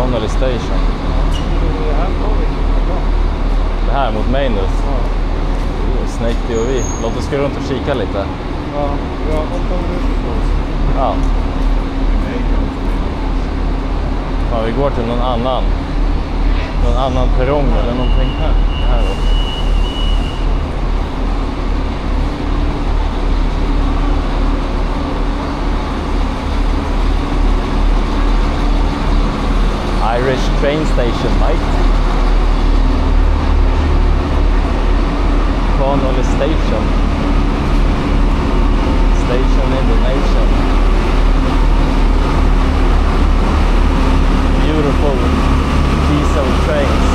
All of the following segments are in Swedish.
Connolly Station. Det här mot Mainus. Snake DOV. Låt oss gå runt och kika lite. Ja, jag har 8 minuter. Ja. Ja, vi går till någon annan perrong eller någonting här också. Irish train station, Mike. Connolly Station. Station in the nation. Beautiful diesel trains.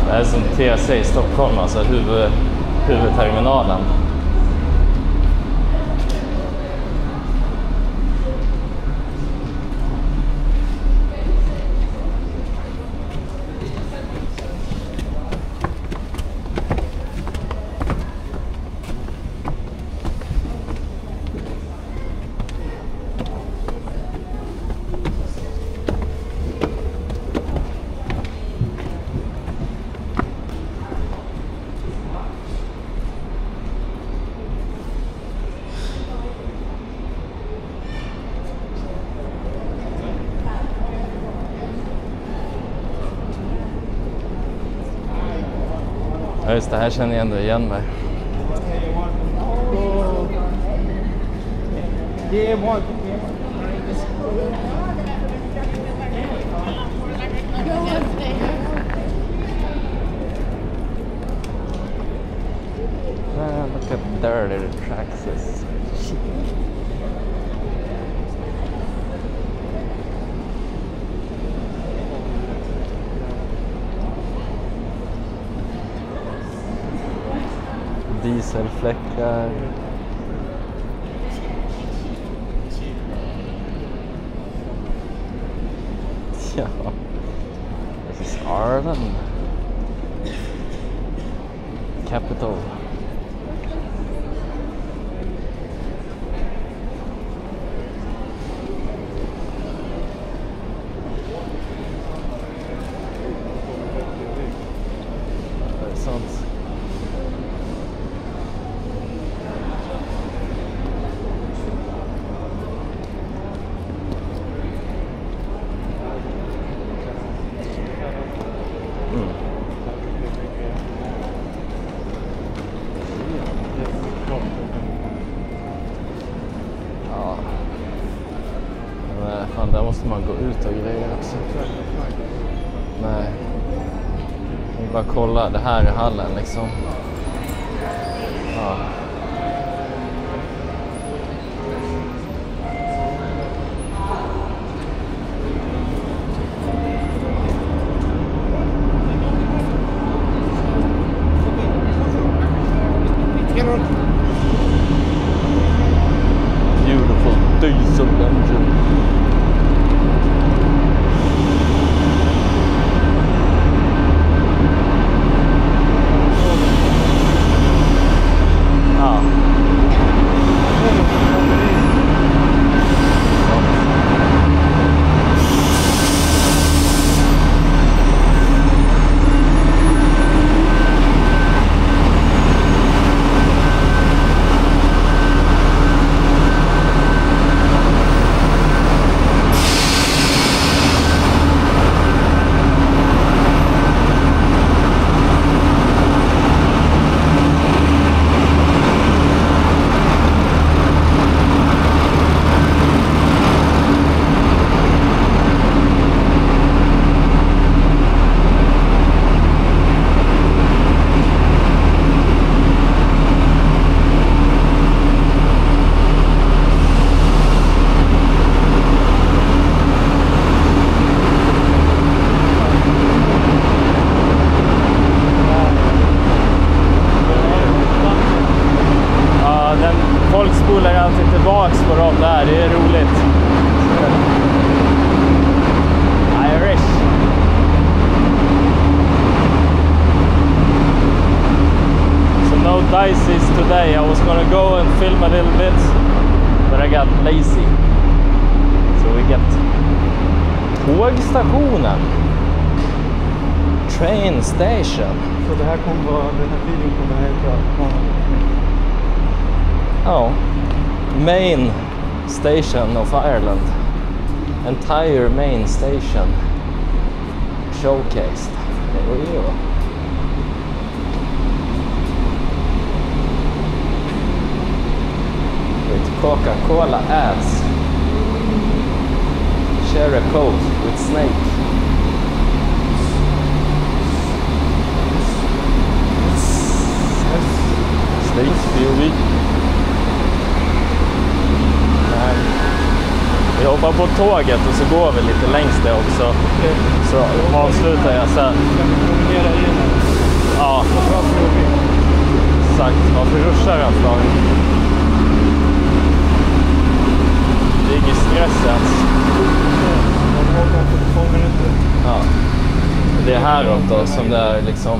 Det är som TSA i Stockholm, alltså huvudterminalen. Ja, just det, här känner jag ändå igen mig. Look at dirty the tracks is. Dieselfläckar. Ja, this is Ireland. Capital. Det är sant. Fan, där måste man gå ut och grejer också. Nej. Vi bara kolla, det här är hallen liksom. Ja. Beautiful diesel engine. Tågstationen. Train station. Så det här kommer vara, den här videon kommer heta... Ja. Main station of Ireland. Entire main station. Showcased. Jo. With Coca-Cola ads. Share a Coke with Snake. Snake POV. Vi hoppar på tåget och så går vi lite längs det också. Så avslutar jag sen. Ja. Exakt. Varför ruschar han för? Det är ingen stress ens. Ja. Det är häråt då som det är liksom.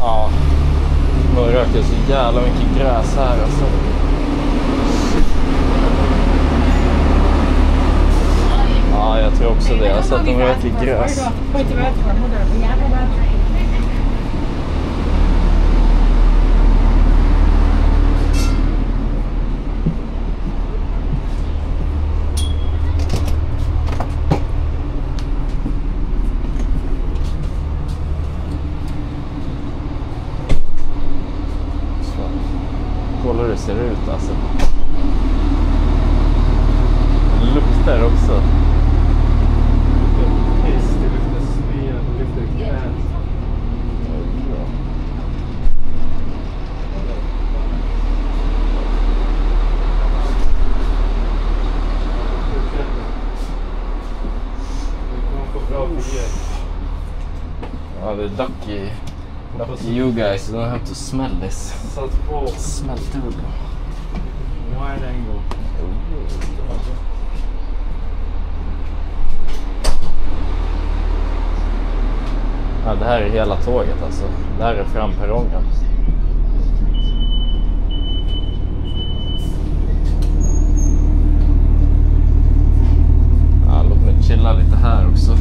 Ja. Man röker så jävla mycket gräs här alltså. Ja, jag tror också det. Jag har sett dem röker gräs. Kolla hur det ser ut alltså. Det luktar också. Det luktar sved, det luktar gräs. Ja, det är ducky. You guys don't have to smell this. Satt på. Smell too. Wine angle. Ja, det här är hela tåget alltså. Det här är framperrongen. Ja, låt mig chilla lite här också.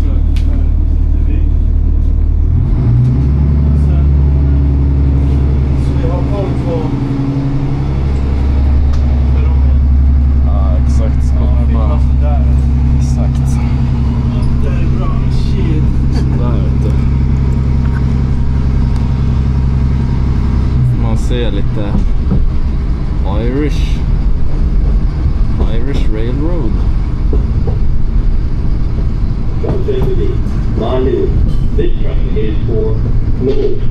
Ja, exakt. Exakt. Det är bra. Shit. Där ute. Man ser lite Irish Railroad. Line 2. This train is for North.